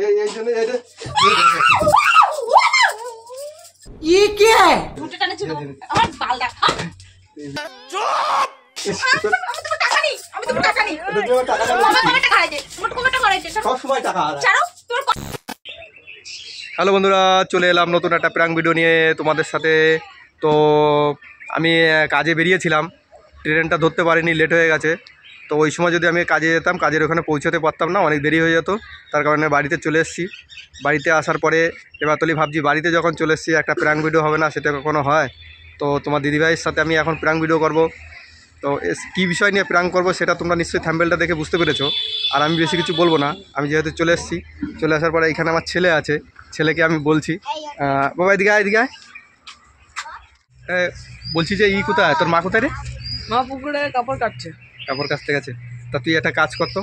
এই জন্য এটা ये क्या है মুটে টানেছিল আমার বালটা চুপ আমি তো টাকা নেই আমার টাকা আছে তোমার কত টাকা আছে সব সময় টাকা আর ছাড়ো তোর হ্যালো বন্ধুরা, চলে এলাম নতুন একটা প্র্যাঙ্ক ভিডিও নিয়ে তোমাদের সাথে। তো আমি কাজে বেরিয়েছিলাম, ট্রেনটা ধরতে পারিনি, লেট হয়ে গেছে। তো ওই সময় যদি আমি কাজে যেতাম, কাজের ওখানে পৌঁছাতে পারতাম না, অনেক দেরি হয়ে যেত। তার কারণে বাড়িতে চলে এসেছি। বাড়িতে আসার পরে এবার তলি ভাবছি বাড়িতে যখন চলে এসেছি একটা প্র্যাঙ্ক ভিডিও হবে না, সেটা কখনো হয়? তো তোমার দিদিভাইয়ের সাথে আমি এখন প্র্যাঙ্ক ভিডিও করব। তো কী বিষয় নিয়ে প্র্যাঙ্ক করবো সেটা তোমরা নিশ্চয়ই থাম্বনেলটা দেখে বুঝতে পেরেছো। আর আমি বেশি কিছু বলবো না, আমি যেহেতু চলে এসেছি। চলে আসার পরে এখানে আমার ছেলে আছে, ছেলেকে আমি বলছি বাবা এদিকে আয়, এদিকে আয়। বলছি যে কোথায় তোর মা, কোথায় রে? মা পুকুরে কাপড় কাটছে। কাপড় কাচতে গেছে। তা তুই একটা কাজ করতো,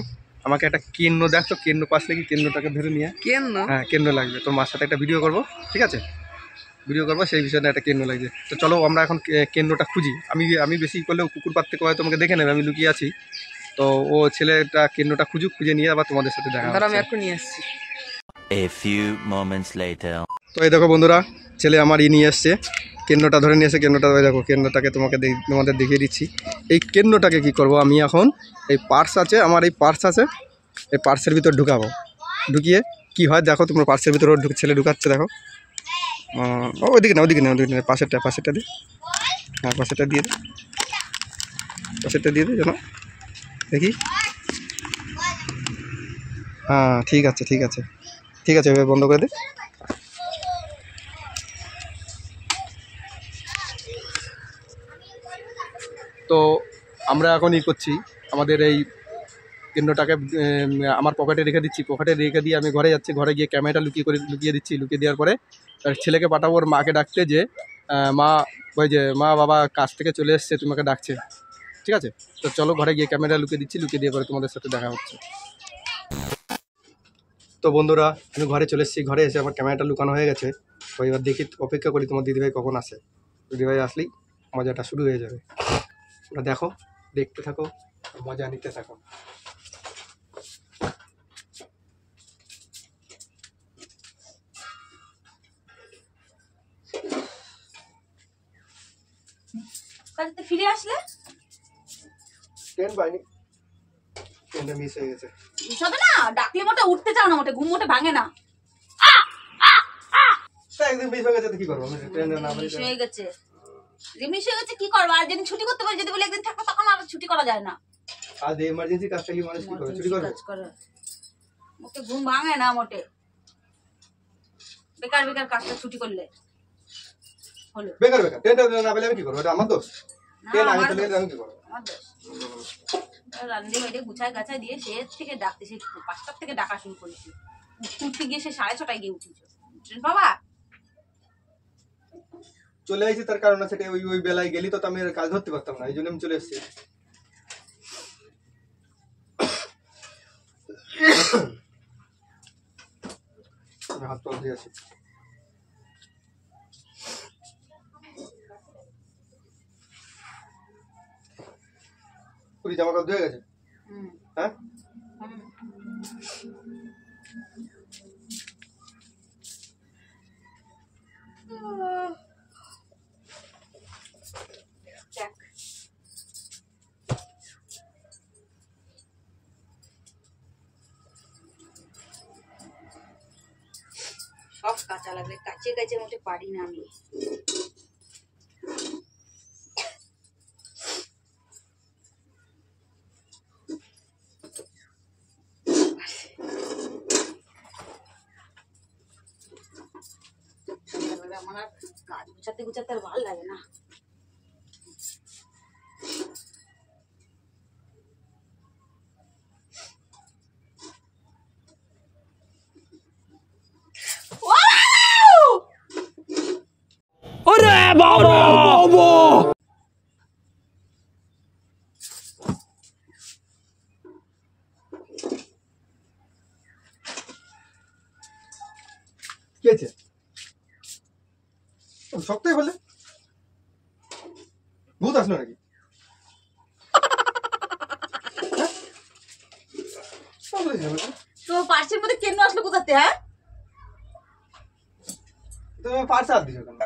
আমাকে একটা কেন্দ্র দেখ তো, কেন্দ্র পাশলে কি কেন্দ্রটাকে ধরে নিয়ে। কেন হ্যাঁ কেন্দ্র লাগবে, তোর মার সাথে একটা ভিডিও করবো, ঠিক আছে? ভিডিও করবো, সেই বিষয়ে একটা কেন্দ্র লাগবে। তো চলো আমরা এখন কেন্দ্রটা খুঁজি। আমি বেশি করলেও কুকুর পাত থেকে হয়তো তোমাকে দেখে নেবে, আমি লুকিয়ে আছি। তো ও ছেলেটা কেন্দ্রটা খুঁজুক, খুঁজে নিয়ে আবার তোমাদের সাথে দেখা ধর আমি হচ্ছে। এখন নিয়ে আসছি। A few moments later. তো এই দেখো বন্ধুরা, ছেলে আমার নিয়ে এসছে, কেন্দ্রটা ধরে নিয়ে এসে। কেন্দ্রটা দেখো, কেন্দ্রটাকে তোমাদের দেখিয়ে দিচ্ছি। এই কেন্দ্রটাকে কি করব আমি এখন, এই পার্স আছে আমার, এই পার্স আছে, এই পার্সের ভিতর ঢুকাবো। ঢুকিয়ে কি হয় দেখো তোমরা, পার্সের ভিতরে ছেলে ঢুকাচ্ছে দেখো। ওইদিকে না, ওইদিকে না, ওইদিকে না, পাশেরটা দিয়ে। হ্যাঁ পাশেরটা দিয়ে দে যেন দেখি। হ্যাঁ ঠিক আছে এবার বন্ধ করে দে। তো আমরা এখন করছি, আমাদের এই কেন্দ্রটাকে আমার পকেটে রেখে দিচ্ছি। পকেটে রেখে দিয়ে আমি ঘরে যাচ্ছি। ঘরে গিয়ে ক্যামেরাটা লুকিয়ে দিচ্ছি। লুকিয়ে দেওয়ার পরে ছেলেকে পাঠাবো ওর মাকে ডাকতে, যে মা, ওই যে মা বাবা কাজ থেকে চলে এসছে, তোমাকে ডাকছে, ঠিক আছে? তো চলো ঘরে গিয়ে ক্যামেরা লুকিয়ে দিচ্ছি। লুকিয়ে দিয়ে পরে তোমাদের সাথে দেখা হচ্ছে। তো বন্ধুরা আমি ঘরে চলে এসেছি। ঘরে এসে আমার ক্যামেরাটা লুকানো হয়ে গেছে। তো এবার দেখি, অপেক্ষা করি তোমার দিদিভাই কখন আসে। দিদিভাই আসলেই মজাটা শুরু হয়ে যাবে। ওরা দেখো, দেখতে থাকো, মজা নিতে থাকো। কাজে ফিরে আসলে ট্রেন পাইনি, ট্রেনটা মিস হয়ে গেছে। হবে না, ডাকলে মোটে উঠতে চাও না, মোটে ঘুম মোটে ভাঙে না। একদিন মিস হয়ে গেছে তো কি করবো, ট্রেনে না মিস হয়ে গেছে, মিস হয়ে গেছে কি করবো? আর যেদিন ছুটি করতে পারি, যদি বলে একদিন থাকবো, তখন আর ছুটি করা যায় না। আজ এমার্জেন্সি কাজটা কি মানুষ কি করবে, ছুটি করবে? মোটে ঘুম ভাঙে না, মোটে বেকার কাজটা ছুটি করলে হলো। বেকার ট্রেনটা না পেলে আমি কি করবো? এটা আমার দোষ। ট্রেন আগে চলে গেলে আমি কি করবো? আমার দোষ। রান্না বাইরে গুছায় গাছায় দিয়ে সে থেকে ডাকতে, সে 5টার থেকে ডাকা শুরু করেছি। উঠতে গিয়ে সে 6:30টায় গিয়ে উঠেছে। ট্রেন বাবা চলে আসছি, তার কারণ আছে, ওই বেলায় গেলি তো আমি কাজ ধরতে পারতাম না, এই জন্য আমি চলে এসেছি। হাত পা ধুয়ে আছি। পুরি জামা কাপড় ধুয়ে গেছে? হ্যাঁ সব কাঁচা লাগলে কাছে মোটে পারি না আমি। আমার আর কাজ গুছাতে আর ভালো লাগে না। কি আছে? শক্তই বলে ভূত আসলো নাকি? তো পার্সের মধ্যে কেন আসলো কোথাতে? হ্যাঁ, তুমি পার্সে হাত দিছো কেন?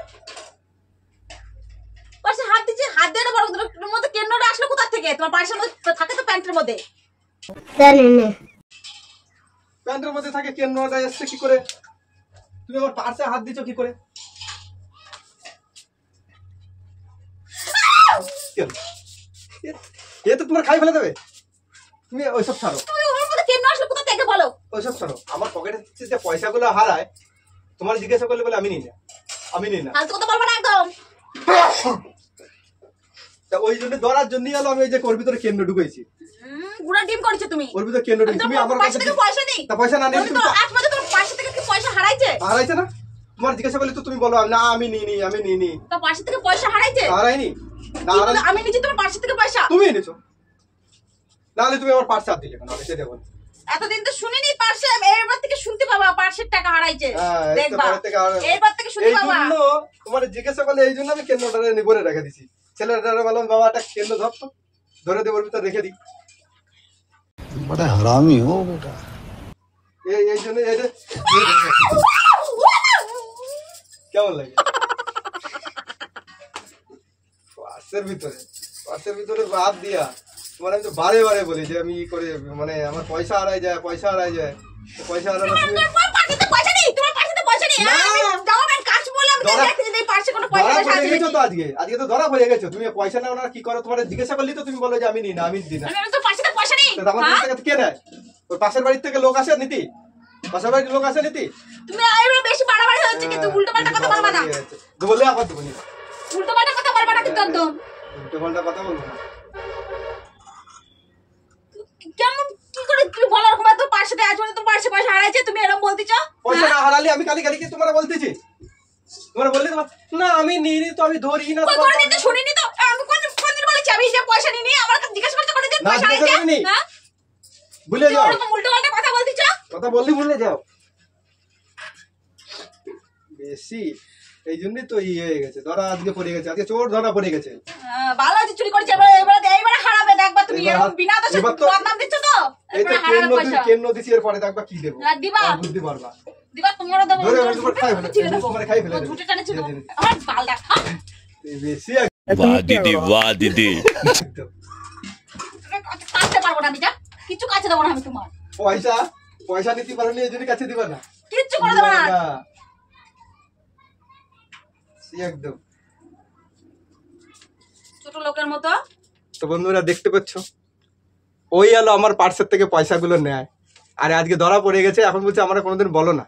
পার্সে হাত দিচ্ছে, হাত দিয়ে বড় কথার মধ্যে কেনটা আসলো কোথা থেকে? তোমার পার্সের মধ্যে থাকে তো প্যান্টের মধ্যে। প্যান্টের মধ্যে থাকে, কেন্দ্রটা এসছে কি করে? তুমি আমার পার্সে হাত দিছো কি করে? কেন? এ তো তোমার খাই ফেলে দেবে। তুমি ওইসব ছাড়ো, তুমি ওর মধ্যে কেন আসলো কোথা থেকে বলো? ওইসব ছাড়ো। আমার পকেটে যে পয়সাগুলো হারায় তোমার জিজ্ঞাসা করলে বলে আমি নিই না, আমি নিই না। ফালতু কথা বলবো না একদম। তা ওই জন্য ধরার জন্যই হলো আমি ওই যে ওর ভিতরে কেন্দ্র ঢুকেছি। গুড়া ডিম করেছো তুমি। ওর ভিতরে কেন্দ্র ঢুকেছি। তুমি আমার পার্সে থেকে পয়সা নেই। তা পয়সা না নিয়ে তুমি তো আজ পর্যন্ত তোমার পার্সে থেকে কি পয়সা হারাইছে? হারাইছে না? তোমার জিজ্ঞাসা করলে তো তুমি বলো না আমি নিইনি, আমি নিইনি। তো পার্সে থেকে পয়সা হারাইছে? হারাইনি না, কি বলো, আমি নিচে তোমার পার্সে থেকে পয়সা? তুমি এনেছো। নাহলে তুমি আমার পার্সে হাত দিলে কেন? আমি সেটা বল। এতদিন তো শুনিনি পার্সে, এবার থেকে শুনতে পাবা পার্সের টাকা হারাইছে। হ্যাঁ, দেখবা পরের থেকে এবার থেকে শুনতে এই পাবা। জন্য তোমার জিজ্ঞাসা করলে এই জন্য আমি কেন্দ্রটা নিবরে রেখে দিছি। ছেলেটারে বললাম বাবা একটা কেন্দ্র ধরতো, ধরে দেবো, ওর ভিতরে রেখে দিই। बड़ा हरामी हो बेटा। এই জন্য কেমন লাগে? পার্সের ভিতরে হাত দিয়া তোমার আমি তো বারে বারে বলি যে আমি করে মানে আমার পয়সা হারাই যায়, পয়সা হারাই যায়। পয়সা হারানো তোমার পার্সেতে পয়সা নেই, তোমার পার্সেতে পয়সা নেই। না। আমি গভর্নমেন্ট কাজ বলে আমি ধরা- দেখতে যে পার্সে কোনো পয়সা ধরা সাথে পড়ে নেই। গেছো তো আজকে তো ধরা পড়ে গেছো। তুমি পয়সা নাও না কি করো? তোমার জিজ্ঞাসা করলি তো তুমি বলো যে আমি নিই না, আমি দিই না। আমি তো পার্সেতে পয়সা নেই। তা আমার হ্যাঁ? কাছ থেকে কে নেয়? ওই পাশের বাড়ির থেকে লোক আসে নিতি? পাশের বাড়ির লোক আসে নিতি? তুমি এবারে বেশি বাড়াবাড়ি হচ্ছে কিন্তু উল্টোপাল্টা কথা বলবা না। তো বললে আবার দেবো নি। উল্টোপাল্টা কথা বলবা না কিন্তু একদম। উল্টো পাল্টা কথা বলবো না। কেমন কি করে তুমি বলো এরকম? তো পার্সেতে আজ পর্যন্ত তোমার পার্সে পয়সা হারাইছে, তুমি এরকম বলতেছ? পয়সা না হারালে আমি কালি কি তোমার বলতেছি? তোমার বললে তোমার না আমি নিইনি তো, আমি ধরি না। কই করে দিতে শুনিনি তো। আমি কোনদিন বলেছি আমি যে পয়সা নিনি? আমার কাছে জিজ্ঞাসা করতে করে যে না, পয়সা জিজ্ঞাসা হারাইছে? করিনি। হ্যাঁ, ভুলে তুমি যাও। এরকম উল্টোপাল্টা কথা বলতেছ? কথা বললি ভুলে যাও বেশি। এই জন্যই তো ইয়ে হয়ে গেছে, ধরা আজকে পড়ে গেছে। আজকে চোর ধরা পড়ে গেছে। ভালো আছে চুরি করেছে, এবারে হারাবে দেখবা তুমি। এবার এরকম বিনা দোষে এবার তো- বদনাম দিচ্ছ তো। এই তো এবারে হারাবে পয়সা। কেন দিছি, এরপরে দেখবা কি দেবো। আর দিবা? আর বুদ্ধি পারবা। দিবা তোমারও দেবো। ধরে আমি তোমার খাই ফেলে ছিঁড়ে দেবো। তোমার খাই ফেলে দেবো। ঝুটে টানে ছিল। আমার বালটা। বেশি वाह दीदी वाह दीदी। একদম। কাটতে পারবো না আমি, যা কিছু কাছে দেবো না আমি তোমার। পয়সা নিতে পারোনি এই জন্য কাছে দিবা না। কিচ্ছু করে দেবো না। একদম। ছোট লোকের মতো। তো বন্ধুরা দেখতে পাচ্ছ, ওই আলো আমার পার্সের থেকে পয়সাগুলো নেয়। আরে আজকে ধরা পড়ে গেছে, এখন বলছে আমরা কোনোদিন বলো না,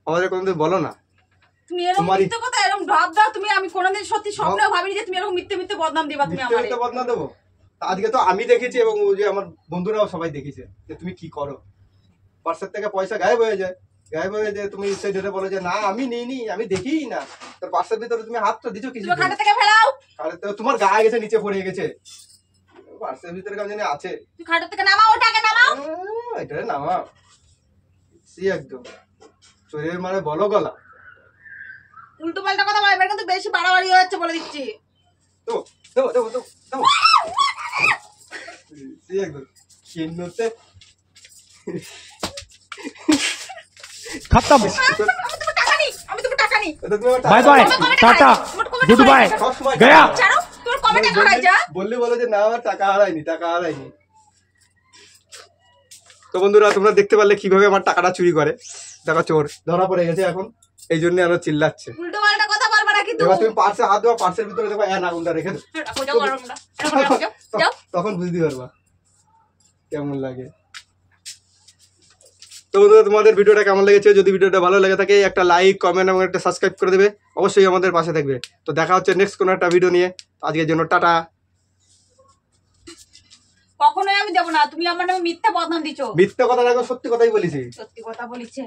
আমাদের কোনোদিন বলো না। তুমি এরকম তোমারই- মিথ্যে কথা এরকম ঢপ দাও তুমি। আমি কোনোদিন সত্যি স্বপ্নেও ভাবিনি যে তুমি এরকম মিথ্যে বদনাম দিবা তুমি মিথ্যে আমারে। মিথ্যে বদনাম দেবো? তা আজকে তো আমি দেখেছি এবং ওই যে আমার বন্ধুরাও সবাই দেখেছে যে তুমি কি করো। পার্সের থেকে পয়সা গায়েব হয়ে যায়, তুমি সেই ডেটে বলো যে না আমি নিইনি, আমি দেখিই না। তোর পার্সের ভিতরে তুমি হাতটা দিছো কিছু? তুমি খাতা থেকে ফেলাও। আরে তো তোমার গায়ে গেছে, নিচে পড়ে গেছে। পার্সের ভিতরে কেমন জানি আছে। তুমি খাতা থেকে নামাও, ওটাকে নামাও। এটা নামা সি একদম চোরের মানে বলো গলা। উল্টো পাল্টা কথা বলে, এবার কিন্তু বেশি বাড়াবাড়ি হয়ে যাচ্ছে বলে দিচ্ছি। দেবো দেবো দেবো দেবো দেবো সি একদম কিনতে खत्म। আমি তোমার টাকা নিই। Bye bye tata good bye गया। ছাড়ো, তোর কবে টাকা হারাই যা? বললে বলো যে না আমার টাকা হারায়নি। তো বন্ধুরা তোমরা দেখতে পারলে কিভাবে আমার টাকাটা চুরি করে। দেখো চোর ধরা পড়ে গেছে এখন, এই জন্য আরো চিল্লাচ্ছে। উল্টো পাল্টা কথা বলবা না কিন্তু। এবার তুমি পার্সে হাত দেওয়া, পার্সের ভিতরে দেখো আগুনটা রেখে দাও। রাখো, যাও, গরম না। রাখো, যাও, যাও। তখন বুঝতে পারবা কেমন লাগে। তো বন্ধুরা তোমাদের ভিডিওটা কেমন লেগেছে? যদি ভিডিওটা ভালো লেগে থাকে একটা লাইক, কমেন্ট এবং একটা সাবস্ক্রাইব করে দেবে। অবশ্যই আমাদের পাশে থাকবে। তো দেখা হচ্ছে নেক্সট কোনো একটা ভিডিও নিয়ে। আজকের জন্য টাটা। কখনোই আমি দেবো না, তুমি আমার নামে মিথ্যা বদনাম দিছো। মিথ্যে কথা দেখো, সত্যি কথাই বলেছি। সত্যি কথা বলিছে।